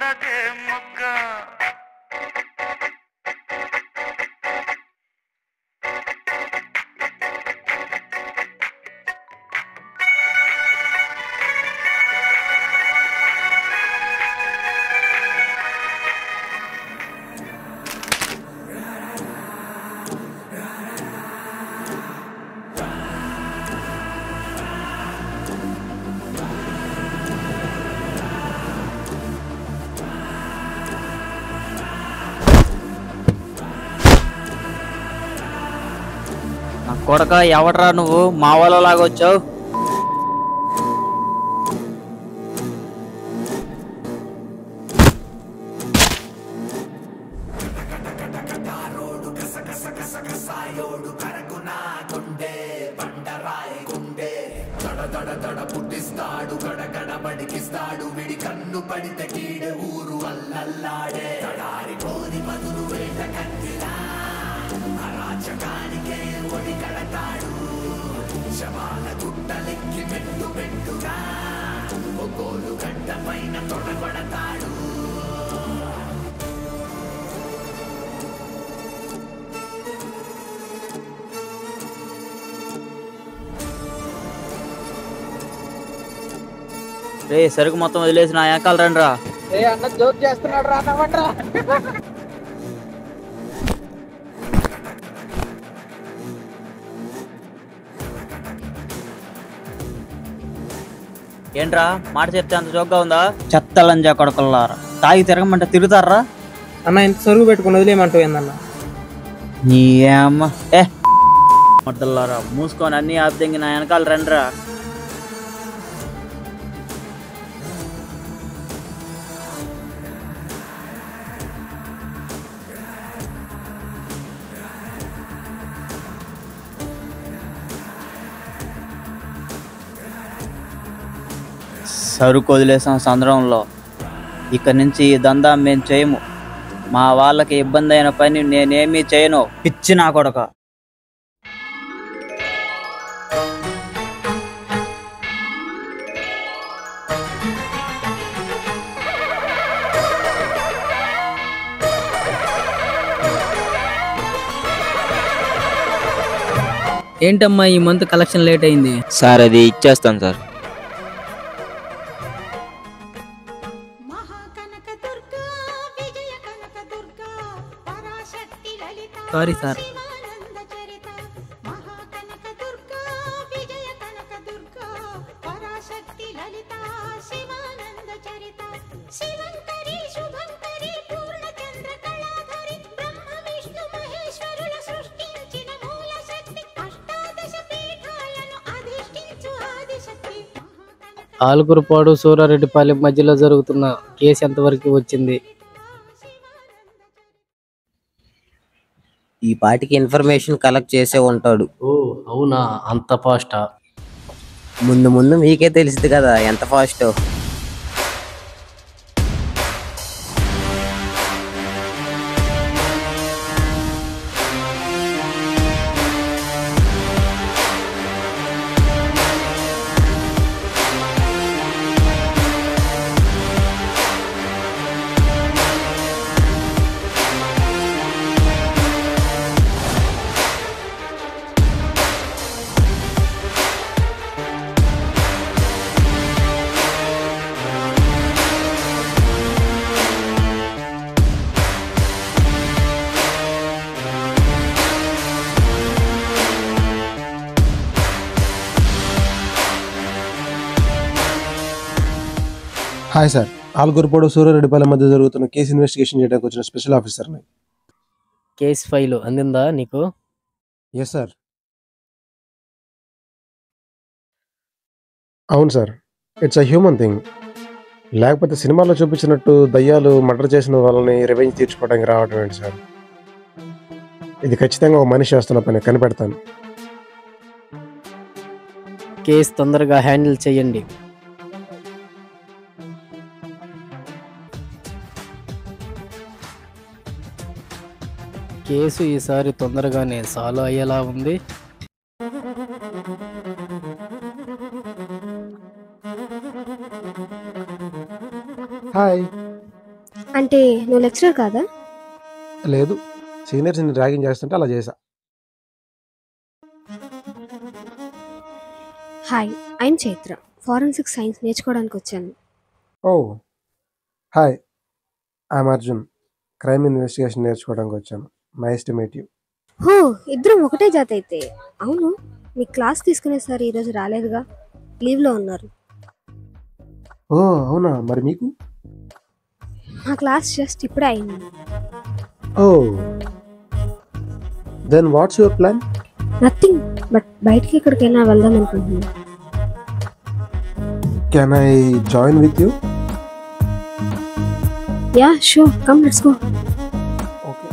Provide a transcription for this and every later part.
లాగే మొగ్గ కొడక ఎవడరా నువ్వు మా వాళ్ళలాగా వచ్చావు? పుట్టిస్తాడు గడగడ బడికిస్తాడు విడి కన్ను పడితే కీడు ఊరు అల్లల్లాడే తడారి కోరి బదులు వేట కత్తిలా అరాచకానికే ఒడి కడతాడు శవాల గుట్టలెక్కి మెట్టు పెట్టుగా ఒక్కోలు గడ్డ పైన తొడగొడతాడు. రే సరుకు మొత్తం వదిలేసి నా వెనకాల రండి రా. అన్న జోక్ చేస్తున్నాడు రా అన్నమాట. ఏంట్రా మాట చెప్తే అంత జోక్గా ఉందా? చెత్తలంజా కొడకల్లారా, తాగి తిరగమంటే తిరుగుతారా? అన్న ఇంత సరుగు పెట్టుకుని వదిలేయమంటావు ఏందన్న? నీ అమ్మ మొట్టల్లారా మూసుకొని అన్ని ఆపిదెంగి నా వెనకాల రండిరా. సరుకు వదిలేసాం సంద్రంలో. ఇక్కడి నుంచి ఈ దందా మేము చేయము. మా వాళ్ళకి ఇబ్బంది అయిన పని నేనేమీ చేయను. పిచ్చి నా కొడక. ఏంటమ్మా ఈ మంత్ కలెక్షన్ లేట్ అయింది? సార్ అది ఇచ్చేస్తాను sir. Sorry sir. Alugurupadu Surareddypalem మధ్యలో జరుగుతున్న కేసు ఎంతవరకు వచ్చింది? ఈ పాటికి ఇన్ఫర్మేషన్ కలెక్ట్ చేసే ఉంటాడు. ఓ అవునా, అంత ఫాస్టా? ముందు ముందు మీకే తెలిసింది కదా ఎంత fast. Hi sir, Alugurupadu Surareddypalem మధ్య జరుగుతున్న కేసు ఇన్వెస్టిగేషన్ చేయడానికి వచ్చిన స్పెషల్ ఆఫీసర్ని. కేసు ఫైలు అందిందా నీకు? Yes sir. అవును sir, it's a human thing. లేకపోతే సినిమాలో చూపించినట్టు దయ్యాలు మర్డర్ చేసిన వాళ్ళని రివెంజ్ తీర్చుకోవడానికి రావడం ఏంటి సార్? ఇది ఖచ్చితంగా ఒక మనిషి చేస్తున్న పని, కనిపెడతాను. కేసు తొందరగా హ్యాండిల్ చేయండి. కేసు ఈసారి తొందరగానే సాల్వ్ అయ్యేలా ఉంది. హాయ్. అంటే నువ్వు లెక్చరర్ కాదా? లేదు, సీనియర్స్ని ర్యాగింగ్ చేస్తుంటే అలా చేశా. Hi, I'm Chaitra. Forensic science నేర్చుకోవడానికి వచ్చాను. Oh hi, I'm Arjun. Crime investigation నేర్చుకోవడానికి వచ్చాను. Nice to meet you. హో, ఇద్దరం ఒకటే జాతి అయితే. అవును, మీ క్లాస్ తీసుకునే సార్ ఈరోజు రాలేదుగా, లీవ్లో ఉన్నారు. ఓ అవునా, మరి మీకు? మా క్లాస్ జస్ట్ ఇప్పుడే అయింది. Oh then what's your plan? Nothing, but బయటికి ఎక్కడికైనా వెళ్దాం అనుకుంటున్నాను. Can I join with you? Yeah sure, come let's go. Okay.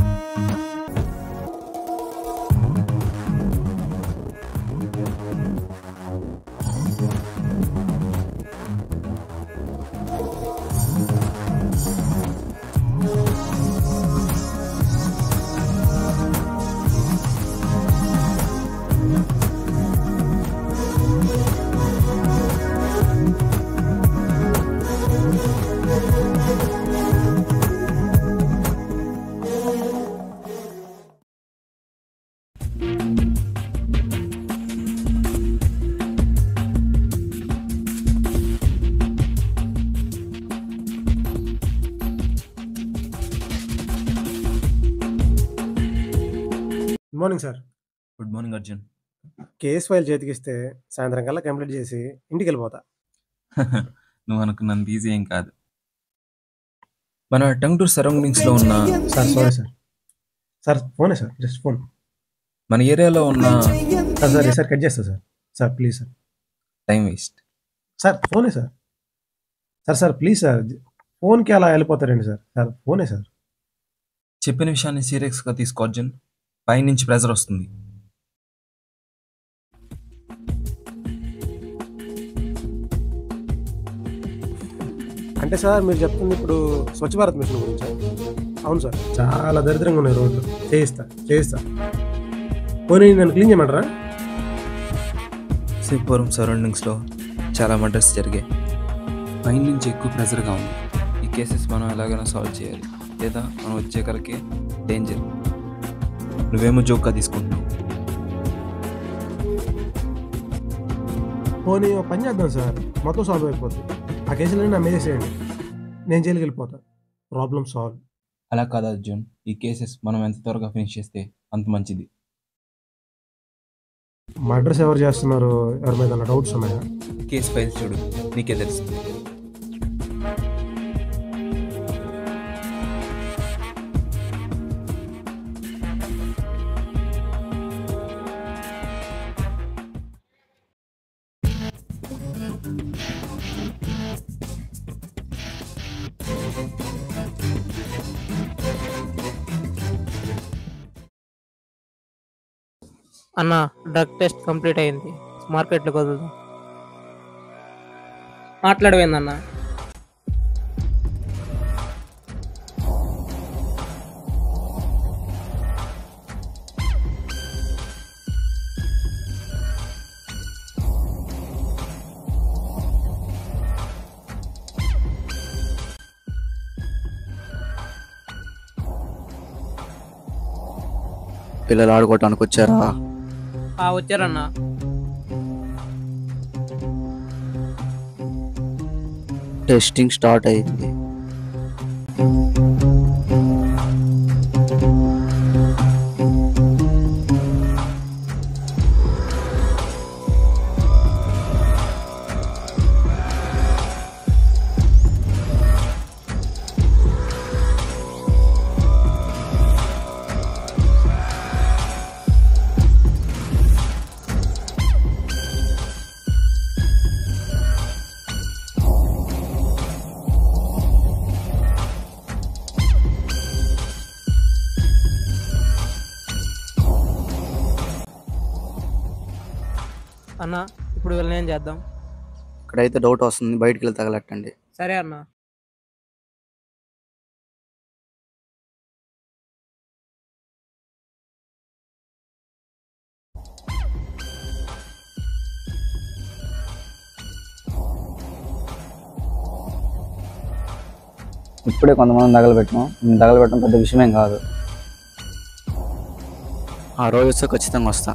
Good morning sir. Good morning Arjun. Case file చేతికిస్తే సాయంత్రం కల్లా కంప్లీట్ చేసి ఇంటికి వెళ్ళిపోతా. నువ్వు అనుకున్నంత ఈజీ ఏం కాదు. మన టంగుటూరు సరౌండింగ్స్లో ఉన్న సార్ సారీ సార్. సార్ ఫోనే సార్, జస్ట్ ఫోన్. మన ఏరియాలో ఉన్న సార్ సార్ సార్ కట్ చేస్తా sir. Sir please sir. Time waste. Sir ఫోనే sir. Sir sir please sir, ఫోన్కి అలా వెళ్ళిపోతారండి సార్. సార్ ఫోనే సార్. చెప్పిన విషయాన్ని సీరియస్గా తీసుకో అర్జున్. పైనుంచి ప్రెజర్ వస్తుంది. అంటే సార్ మీరు చెప్తుంది ఇప్పుడు స్వచ్ఛ భారత్ మిషన్ గురించి? అవును సార్, చాలా దరిద్రంగా ఉన్నాయి రోడ్లు. చేయిస్తా. పోనీ నన్ను క్లీన్ చేయమంటారా? సిరిపురం సరౌండింగ్స్లో చాలా మర్డర్స్ జరిగాయి. పైనుంచి ఎక్కువ ప్రెజర్గా ఉంది. ఈ కేసెస్ మనం ఎలాగైనా సాల్వ్ చేయాలి, లేదా మనం వచ్చే కలకి డేంజర్. నువ్వేమో జోక్గా తీసుకుంటున్నావు. పోనీ ఓ పని చేద్దాం సార్, మొత్తం సాల్వ్ అయిపోతుంది. ఆ కేసులని నా మీద చేయండి, నేను జైలుకి వెళ్ళిపోతా. Problem solve. అలా కాదు అర్జున్, ఈ కేసెస్ మనం ఎంత త్వరగా ఫినిష్ చేస్తే అంత మంచిది. మర్డర్స్ ఎవరు చేస్తున్నారు, ఎవరి మీద డౌట్స్ ఉన్నాయా? కేసు ఫైల్స్ చూడు, నీకే తెలుస్తుంది. అన్న, డ్రగ్ టెస్ట్ కంప్లీట్ అయింది. మార్కెట్లోకి వదులుదాం. మాట్లాడవేందన్న? పిల్లలు ఆడుకోవటానికి వచ్చారా? వచ్చారన్న. టెస్టింగ్ స్టార్ట్ అయింది. అన్న, ఇప్పుడు వీళ్ళని ఏం చేద్దాం? ఇక్కడైతే డౌట్ వస్తుంది, బయటికి వెళ్ళి తగలెట్టండి. సరే అన్న. ఇప్పుడే కొంతమంది తగలబెట్టడం పెద్ద విషయమేం కాదు. ఆ రోజు వస్తే ఖచ్చితంగా వస్తా.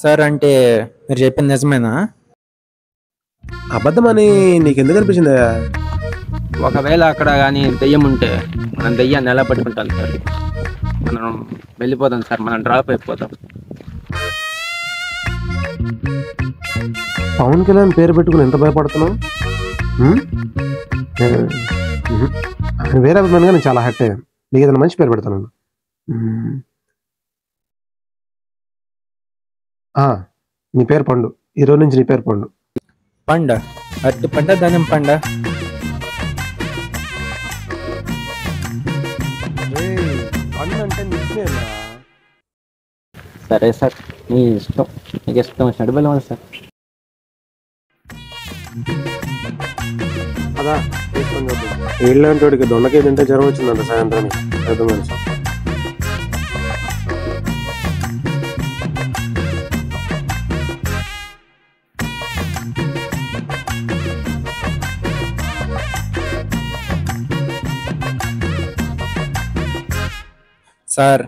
సార్ అంటే మీరు చెప్పింది నిజమేనా? అబద్ధమని నీకు ఎందుకు అనిపించిందా? ఒకవేళ అక్కడ కానీ దెయ్యం ఉంటే మనం దెయ్యాన్ని ఎలా పట్టుకుంటాం సార్? మనం వెళ్ళిపోతాం సార్, మనం డ్రాప్ అయిపోతాం. పవన్ కళ్యాణ్ పేరు పెట్టుకుని ఎంత భయపడుతున్నావు? ఆయన వేరే అభిమానిగా నేను చాలా హ్యాపీ అయ్యాను. నీకు ఏదైనా మంచి పేరు పెడతాను. నీ పేరు పండు. ఈ రోజు నుంచి నీ పేరు పండు. పండ? అట్టి పండ, ధాన్యం పండ? పండు అంటే నిజమేనా? సరే సార్, నీ ఇష్టం, నీకు ఇష్టం వచ్చినట్టు వెళ్ళమని సార్. అదా వీళ్ళంటే వాడికి దొండకాయ తింటే జ్వరం వచ్చిందంట సాయంత్రానికి. పెద్ద మనిషి. సార్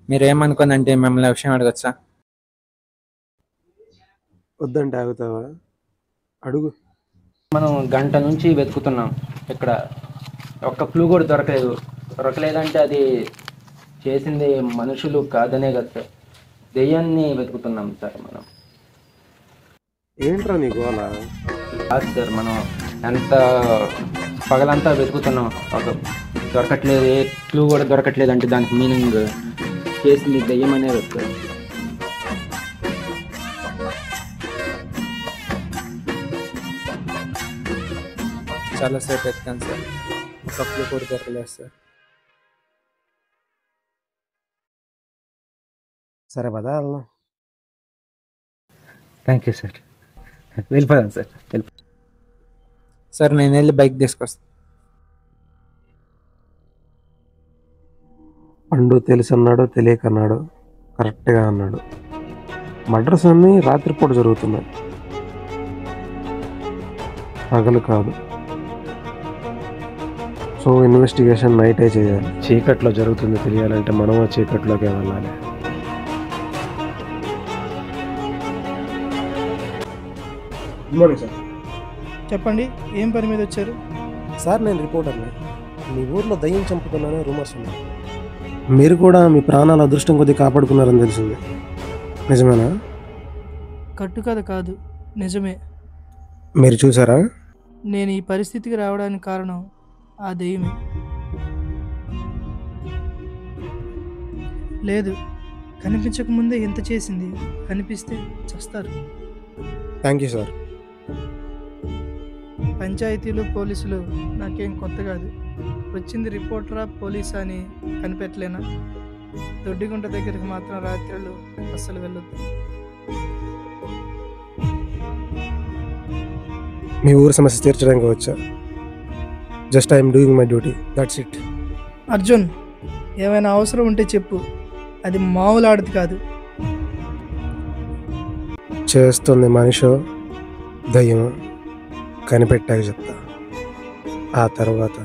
మీరేమనుకోనంటే మిమ్మల్ని విషయం అడగచ్చా? వద్దంటే ఆగుతావా? అడుగు. మనం గంట నుంచి వెతుకుతున్నాం, ఇక్కడ ఒక్క క్లూ కూడా దొరకలేదంటే అది చేసింది మనుషులు కాదనే కదా సార్. దెయ్యాన్ని వెతుకుతున్నాం సార్ మనం. ఏంట్రా నీ గోల? కాదు సార్, మనం ఎంత పగలంతా వెతుకుతున్నాం, ఒక దొరకట్లేదు, ఏ క్లూ కూడా దొరకట్లేదు అంటే దానికి మీనింగ్ చేసింది దెయ్యం అనేది సార్. చాలాసేపు ఎత్తాను సార్, కప్పులు కూడా దొరకలేదు సార్. సరే పదా వెళ్దాం. థ్యాంక్ యూ సార్, వెళ్ళిపోదాం సార్. సార్ నేను వెళ్ళి బైక్ తీసుకొస్తాను. పండు తెలిసి అన్నాడు, తెలియక అన్నాడు, కరెక్ట్గా అన్నాడు. మర్డర్స్ అన్నీ రాత్రిపూట జరుగుతున్నాయి, పగలు కాదు. సో ఇన్వెస్టిగేషన్ నైటే చేయాలి. చీకట్లో జరుగుతుంది తెలియాలంటే మనం చీకట్లోకే వెళ్ళాలి. Good morning sir. చెప్పండి, ఏం పని మీద వచ్చారు? సార్ నేను రిపోర్టర్ని. మీ ఊర్లో దయ్యం చంపుతున్నానే రూమర్స్ ఉన్నాయి. మీరు కూడా మీ ప్రాణాల అదృష్టం కొద్ది కాపాడుకున్నారని తెలిసింది, నిజమేనా? కట్టుకథ కాదు, నిజమే. మీరు చూసారా? నేను ఈ పరిస్థితికి రావడానికి కారణం ఆ దెయ్యమే. లేదు, కనిపించకముందే ఇంత చేసింది, కనిపిస్తే చస్తారు. Thank you sir. పంచాయతీలు పోలీసులు నాకేం కొత్త కాదు. వచ్చింది రిపోర్టరా పోలీసా అని కనిపెట్టలేనా? దొడ్డిగుంట దగ్గరికి మాత్రం రాత్రులు అస్సలు వెళ్ళొద్దు. మీ ఊరు సమస్య తీర్చడానికి వచ్చా. Just I'm doing my duty, that's it. Arjun, ఏమైనా అవసరం ఉంటే చెప్పు, అది మామూలు ఆడది కాదు. చేస్తుంది మనిషో దయ్యమో కనిపెట్టాక చెప్తా. ఆ తర్వాత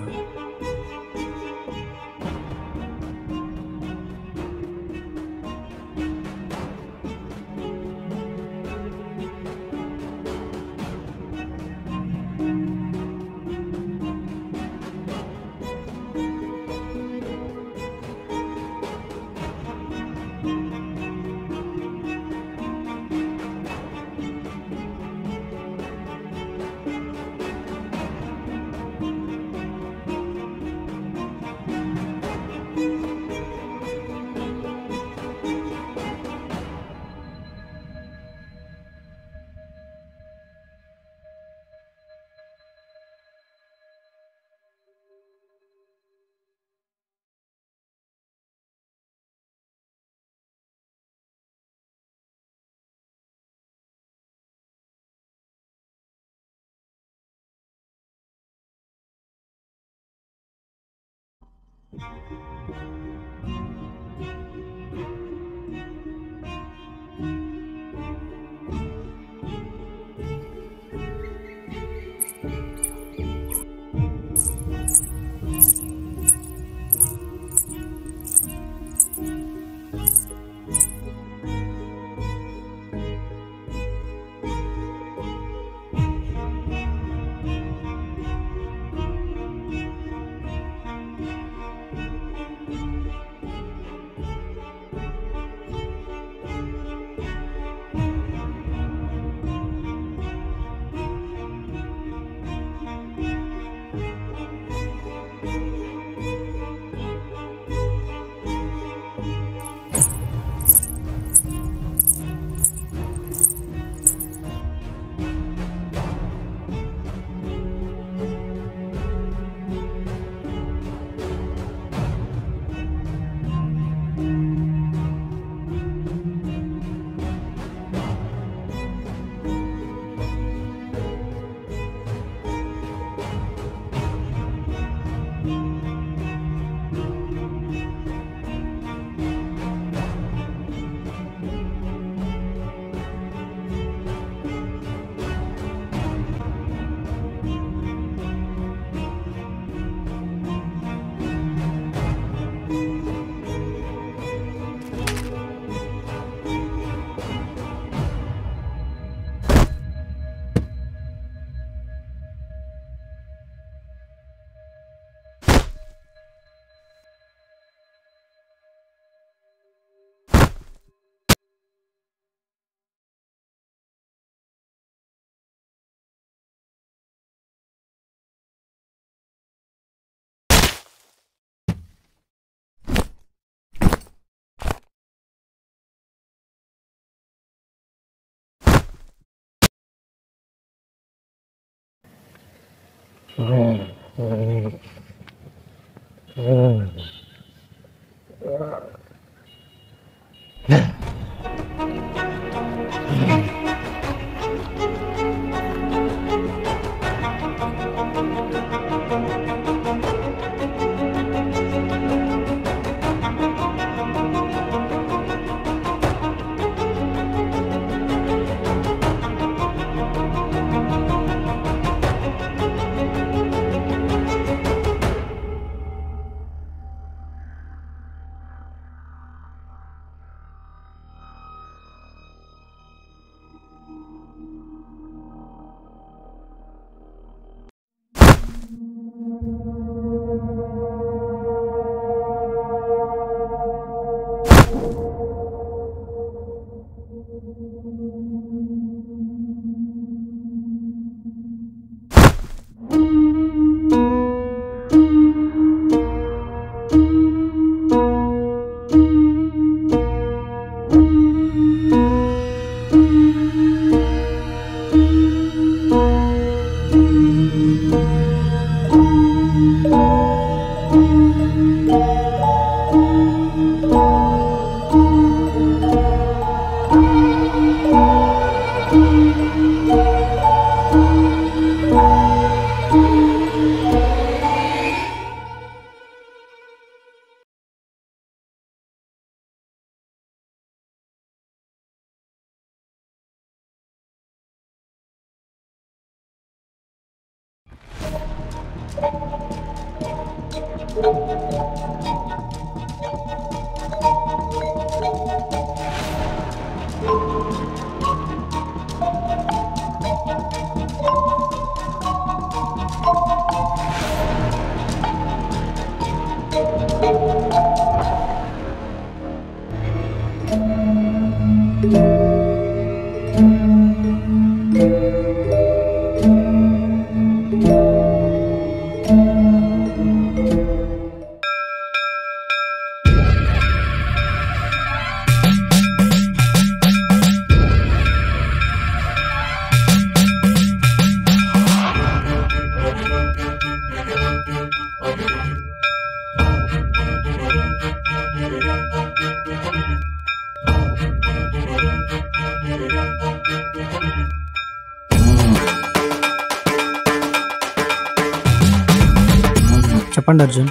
చెప్పండి అర్జున్,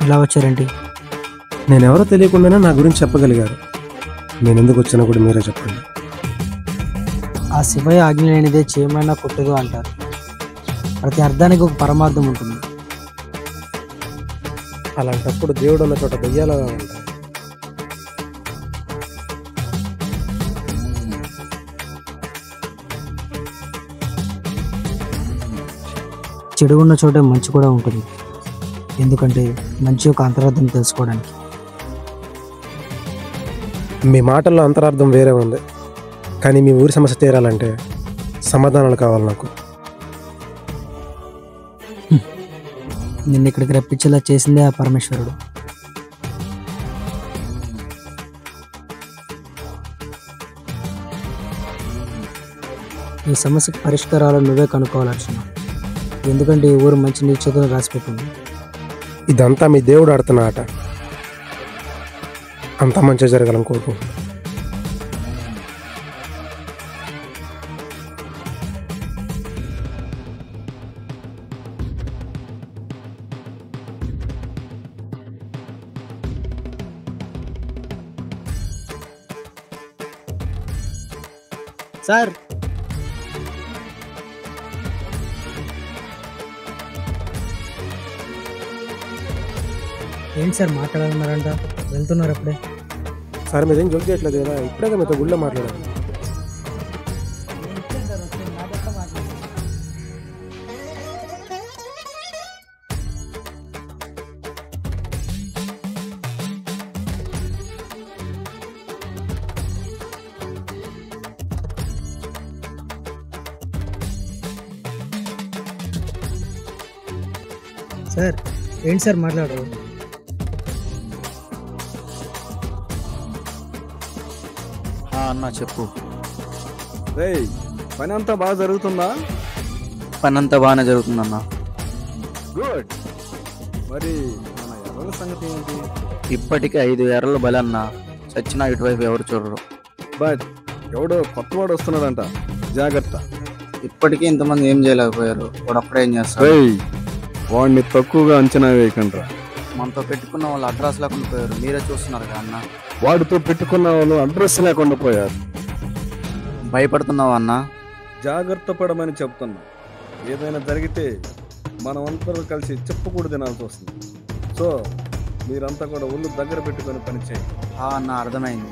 ఇలా వచ్చారేంటి? నేనెవరో తెలియకుండానే నా గురించి చెప్పగలిగారు. నేను ఎందుకు వచ్చినా కూడా మీరే చెప్పండి. ఆ శివయ్య ఆజ్ఞ లేనిదే చేయమైనా కొట్టదు అంటారు. ప్రతి అర్థానికి ఒక పరమార్థం ఉంటుంది. అలాంటప్పుడు దేవుడు ఉన్న చోట దెయ్యాలు ఉంటాయి. చెడు ఉన్న చోటే మంచి కూడా ఉంటుంది. ఎందుకంటే మంచి యొక్క అంతరార్థం తెలుసుకోవడానికి. మీ మాటల్లో అంతరార్థం వేరే ఉంది, కానీ మీ ఊరి సమస్య తీరాలంటే సమాధానాలు కావాలి నాకు. నిన్ను ఇక్కడికి రప్పించేలా చేసిందే ఆ పరమేశ్వరుడు. ఈ సమస్యకు పరిష్కారాలు నువ్వే కనుక్కోవాలి అర్చన. ఎందుకంటే ఈ ఊరు మంచి నీ చేతులు రాసిపెట్టింది. ఇదంతా మీ దేవుడు ఆడుతున్న ఆట. అంతా మంచిగా జరగాలని కోరుకుంటున్నాను. సార్, ఏంటి సార్ మాట్లాడాలన్నారంట? వెళ్తున్నారు అప్పుడే? సార్ మీరేం జోక్ చేయట్లేదు కదా, ఇప్పుడే మీతో గుళ్ళో మాట్లాడాలి. సార్, ఏంటి సార్ మాట్లాడరు? అన్న చెప్పు. పని అంతా బాగా జరుగుతుందా? పని అంతా బాగానే జరుగుతుందన్న. గుడ్. మరి మన ఎర్రల సంగతి ఏంటి? ఇప్పటికీ 5 ఎర్రలు బలన్న, చచ్చినా ఇటువైపు ఎవరు చూడరు. బట్ ఎవడో కొత్తవాడు వస్తున్నాడంట, జాగ్రత్త. ఇప్పటికీ ఇంతమంది ఏం చేయలేకపోయారు, వాడు అప్పుడే ఏం చేస్తారు? వాడిని తక్కువగా అంచనా వేయకండ్రా. మనతో పెట్టుకున్న వాళ్ళు అడ్రస్ లేకుండా పోయారు, మీరే చూస్తున్నారు కదా అన్న. వాడితో పెట్టుకున్న వాళ్ళు అడ్రస్ లేకుండా పోయారు. భయపడుతున్నావా అన్న? జాగ్రత్త పడమని చెప్తున్నా. ఏదైనా జరిగితే మనం అందరూ కలిసి చెప్పకూడదు తినాల్సి వస్తుంది. సో మీరంతా కూడా ఒళ్ళు దగ్గర పెట్టుకొని పని చేయండి. అన్న అర్థమైంది.